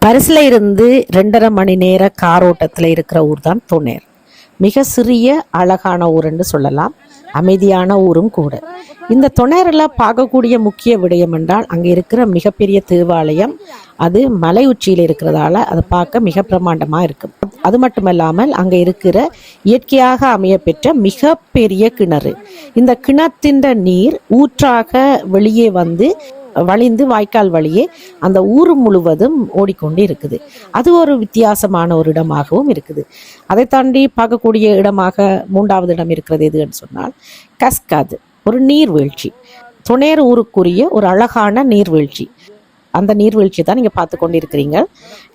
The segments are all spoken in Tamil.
பரிசுல இருந்து 2.5 மணி நேர கார் ஓட்டத்தில் இருக்கிற ஊர் தான் தொன்னேர். மிக சிறிய அழகான ஊருன்னு சொல்லலாம். அமைதியான ஊரும் கூட. இந்த தொன்னேரில் பார்க்கக்கூடிய முக்கிய விடயம் என்றால் அங்கே இருக்கிற மிகப்பெரிய தேவாலயம். அது மலை உச்சியில் இருக்கிறதால அதை பார்க்க மிக பிரமாண்டமாக இருக்கும். அது மட்டுமல்லாமல் அங்கே இருக்கிற இயற்கையாக அமையப்பெற்ற மிகப்பெரிய கிணறு. இந்த கிணற்றின் நீர் ஊற்றாக வெளியே வந்து வழிந்து வாய்க்கால் வழியே அந்த ஊர் முழுவதும் ஓடிக்கொண்டு இருக்குது. அது ஒரு வித்தியாசமான ஒரு இடமாகவும் இருக்குது. அதை தாண்டி பார்க்கக்கூடிய இடமாக 3வது இடம் இருக்கிறது எதுன்னு சொன்னால் கஸ்காது, ஒரு நீர்வீழ்ச்சி. தொன்னேர் ஊருக்குரிய ஒரு அழகான நீர்வீழ்ச்சி. அந்த நீர்வீழ்ச்சி தான் நீங்கள் பார்த்து கொண்டிருக்கிறீங்க.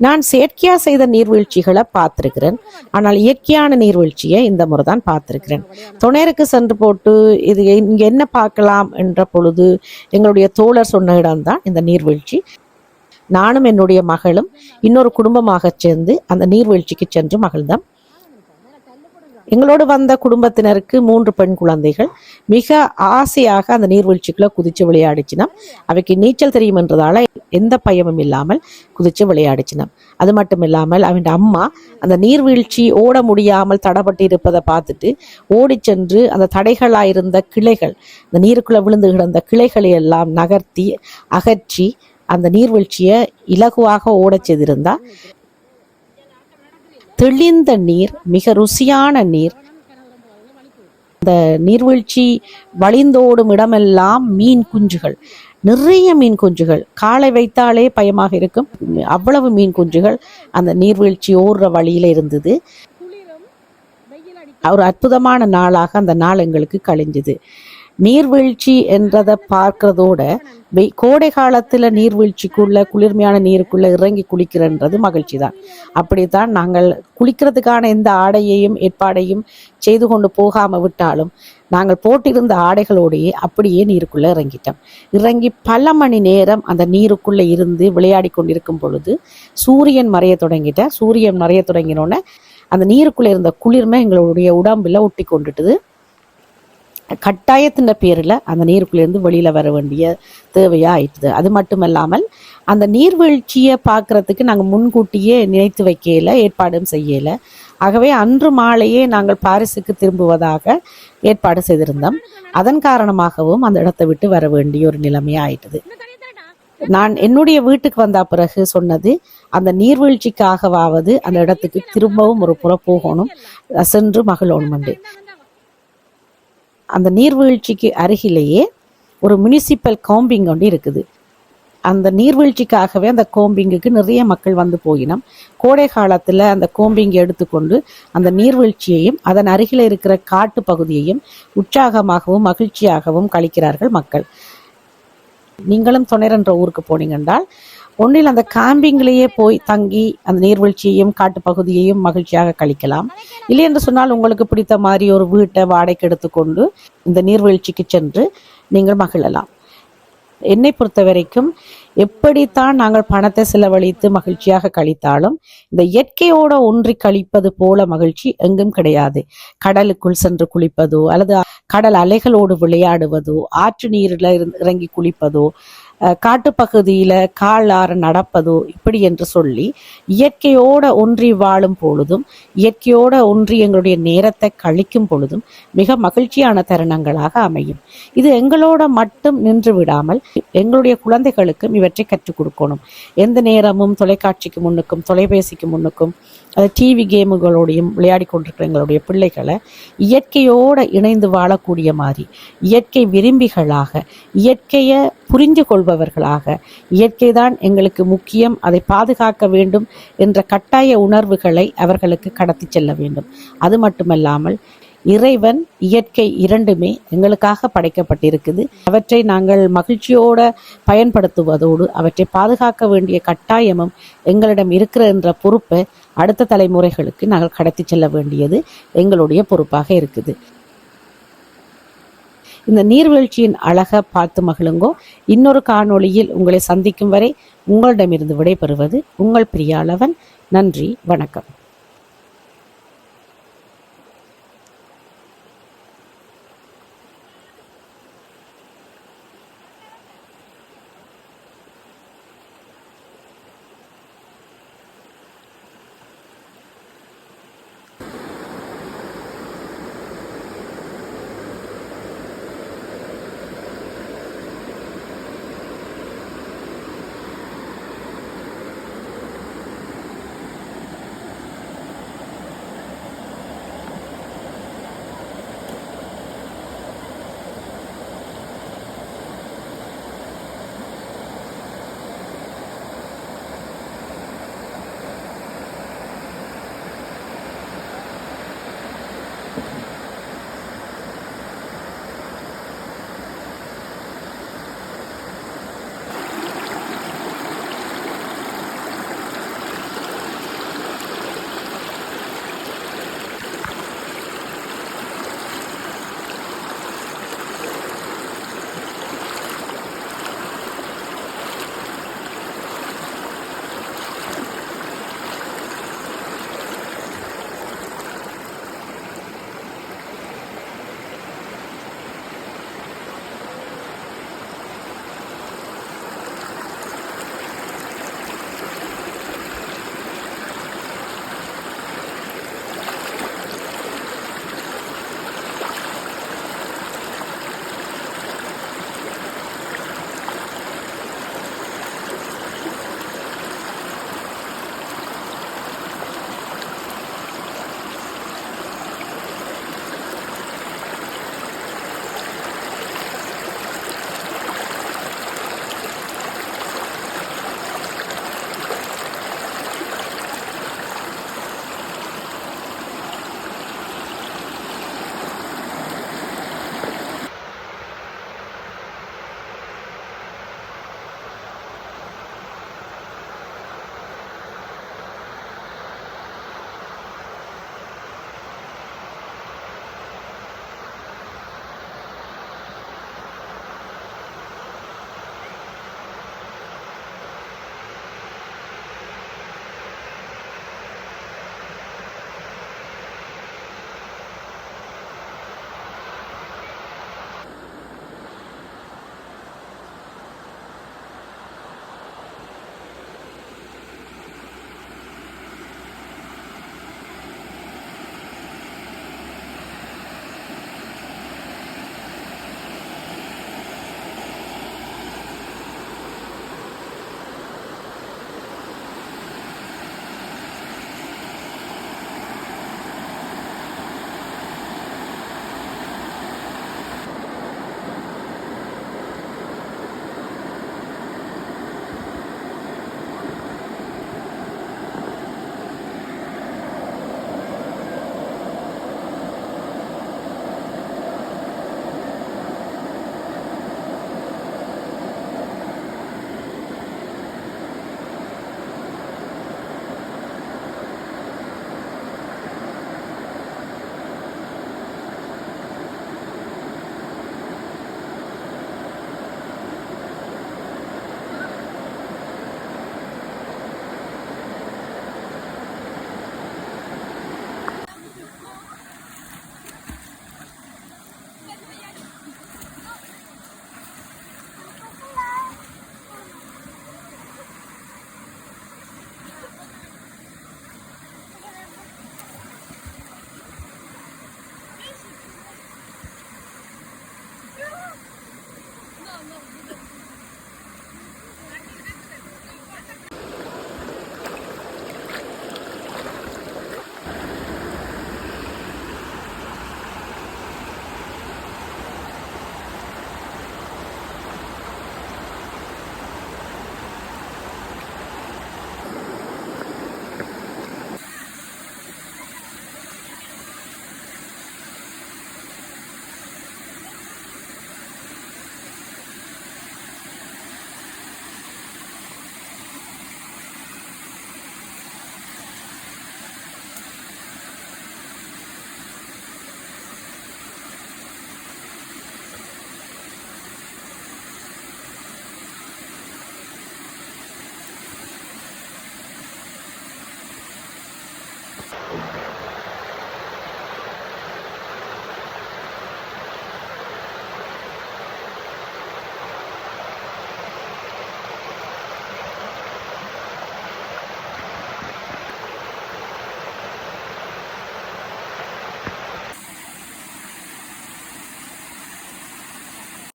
நான் செயற்கையாக செய்த நீர்வீழ்ச்சிகளை பார்த்துருக்கிறேன், ஆனால் இயற்கையான நீர்வீழ்ச்சியை இந்த முறை தான் பார்த்துருக்கிறேன். தொன்னேருக்கு சென்று போட்டு இது இங்கே என்ன பார்க்கலாம் என்ற பொழுது எங்களுடைய தோழர் சொன்ன இடம்தான் இந்த நீர்வீழ்ச்சி. நானும் என்னுடைய மகளும் இன்னொரு குடும்பமாக சேர்ந்து அந்த நீர்வீழ்ச்சிக்கு சென்று மகிழ்ந்தோம். எங்களோடு வந்த குடும்பத்தினருக்கு 3 பெண் குழந்தைகள் மிக ஆசையாக அந்த நீர்வீழ்ச்சிக்குள்ள குதிச்சு விளையாடிச்சினோம். அவைக்கு நீச்சல் தெரியும் என்றதால எந்த பயமும் இல்லாமல் குதிச்சு விளையாடிச்சினோம். அது மட்டும் இல்லாமல் அவன் அம்மா அந்த நீர்வீழ்ச்சி ஓட முடியாமல் தடைப்பட்டு இருப்பதை பார்த்துட்டு ஓடி சென்று அந்த தடைகளாயிருந்த கிளைகள், அந்த நீருக்குள்ள விழுந்து கிடந்த கிளைகளை எல்லாம் நகர்த்தி அகற்றி அந்த நீர்வீழ்ச்சியை இலகுவாக ஓடச் செய்திருந்தா. தெளிந்த நீர், மிக ருசியான நீர். இந்த நீர்வீழ்ச்சி வழிந்தோடும் இடமெல்லாம் மீன் குஞ்சுகள், நிறைய மீன் குஞ்சுகள். காலை வைத்தாலே பயமாக இருக்கும், அவ்வளவு மீன் குஞ்சுகள் அந்த நீர்வீழ்ச்சி ஓடுற வழியில இருந்தது. ஒரு அற்புதமான நாளாக அந்த நாள் எங்களுக்கு கழிஞ்சது. நீர்வீழ்ச்சி என்றதை பார்க்கறதோட கோடை காலத்துல நீர்வீழ்ச்சிக்குள்ள குளிர்மையான நீருக்குள்ள இறங்கி குளிக்கிறன்றது மகிழ்ச்சி தான். அப்படித்தான் நாங்கள் குளிக்கிறதுக்கான எந்த ஆடையையும் ஏற்பாடையும் செய்து கொண்டு போகாம விட்டாலும் நாங்கள் போட்டிருந்த ஆடைகளோடையே அப்படியே நீருக்குள்ள இறங்கிட்டோம். இறங்கி பல மணி நேரம் அந்த நீருக்குள்ள இருந்து விளையாடி கொண்டிருக்கும் பொழுது சூரியன் மறைய தொடங்கினோடனே அந்த நீருக்குள்ள இருந்த குளிர்மை எங்களுடைய உடம்புல ஒட்டி கொண்டுட்டுது. கட்டாயத்தின் பேரில் அந்த நீருக்குள்ளேருந்து வெளியில் வர வேண்டிய தேவையாக ஆயிட்டுது. அது மட்டுமல்லாமல் அந்த நீர்வீழ்ச்சியை பார்க்குறதுக்கு நாங்கள் முன்கூட்டியே நினைத்து வைக்கல, ஏற்பாடும் செய்யலை. ஆகவே அன்று மாலையே நாங்கள் பாரிஸுக்கு திரும்புவதாக ஏற்பாடு செய்திருந்தோம். அதன் காரணமாகவும் அந்த இடத்தை விட்டு வர வேண்டிய ஒரு நிலைமையாக ஆயிட்டுது. நான் என்னுடைய வீட்டுக்கு வந்த பிறகு சொன்னது, அந்த நீர்வீழ்ச்சிக்காகவாவது அந்த இடத்துக்கு திரும்பவும் ஒரு புற போகணும், சென்று மகிழணும். அந்த நீர்வீழ்ச்சிக்கு அருகிலேயே ஒரு முனிசிபல் கோம்பிங் ஒன்று இருக்குது. அந்த நீர்வீழ்ச்சிக்காகவே அந்த கோம்பிங்குக்கு நிறைய மக்கள் வந்து போயினோம். கோடை காலத்தில் அந்த கோம்பிங்கை எடுத்துக்கொண்டு அந்த நீர்வீழ்ச்சியையும் அதன் அருகில் இருக்கிற காட்டு பகுதியையும் உற்சாகமாகவும் மகிழ்ச்சியாகவும் கழிக்கிறார்கள் மக்கள். நீங்களும் தொன்னேர் என்ற ஊருக்கு போனீங்கன்றால் ஒன்றில் அந்த கேம்பிங்லேயே போய் தங்கி அந்த நீர்வீழ்ச்சியையும் காட்டு பகுதியையும் மகிழ்ச்சியாக கழிக்கலாம். இல்லை என்று சொன்னால் உங்களுக்கு பிடித்த மாதிரி ஒரு வீட்டை வாடகைக்கு எடுத்துக்கொண்டு இந்த நீர்வீழ்ச்சிக்கு சென்று நீங்கள் மகிழலாம். என்னை பொறுத்த வரைக்கும் எப்படித்தான் நாங்கள் பணத்தை செலவழித்து மகிழ்ச்சியாக கழித்தாலும் இந்த இயற்கையோட ஒன்றி கழிப்பது போல மகிழ்ச்சி எங்கும் கிடையாது. கடலுக்குள் சென்று குளிப்பதோ அல்லது கடல் அலைகளோடு விளையாடுவதோ, ஆற்று நீரில் இறங்கி குளிப்பதோ, காட்டுப்பகுதியில காலார நடப்பதோ, இப்படி என்று சொல்லி இயற்கையோட ஒன்றி வாழும் பொழுதும் இயற்கையோட ஒன்றி எங்களுடைய நேரத்தை கழிக்கும் பொழுதும் மிக மகிழ்ச்சியான தருணங்களாக அமையும். இது எங்களோட மட்டும் நின்று விடாமல் எங்களுடைய குழந்தைகளுக்கும் இவற்றை கற்றுக் கொடுக்கணும். எந்த நேரமும் தொலைக்காட்சிக்கு முன்னுக்கும் தொலைபேசிக்கு முன்னுக்கும் டிவி கேமுகளோடையும் விளையாடி கொண்டிருக்கிற எங்களுடைய பிள்ளைகளை இயற்கையோடு இணைந்து வாழக்கூடிய மாதிரி, இயற்கை விரும்பிகளாக, இயற்கையை புரிந்து கொள்பவர்களாக, இயற்கை தான் எங்களுக்கு முக்கியம், அதை பாதுகாக்க வேண்டும் என்ற கட்டாய உணர்வுகளை அவர்களுக்கு கடத்தி செல்ல வேண்டும். அது மட்டுமல்லாமல் இறைவன் இயற்கை இரண்டுமே எங்களுக்காக படைக்கப்பட்டிருக்குது. அவற்றை நாங்கள் மகிழ்ச்சியோடு பயன்படுத்துவதோடு அவற்றை பாதுகாக்க வேண்டிய கட்டாயமும் எங்களிடம் இருக்கிற என்ற பொறுப்பை அடுத்த தலைமுறைகளுக்கு நாங்கள் கடத்தி செல்ல வேண்டியது எங்களுடைய பொறுப்பாக இருக்குது. இந்த நீர்வீழ்ச்சியின் அழகை பார்த்து மகிழுங்கோ. இன்னொரு காணொளியில் உங்களை சந்திக்கும் வரை உங்களிடமிருந்து விடைபெறுவது உங்கள் பிரியாளவன். நன்றி, வணக்கம்.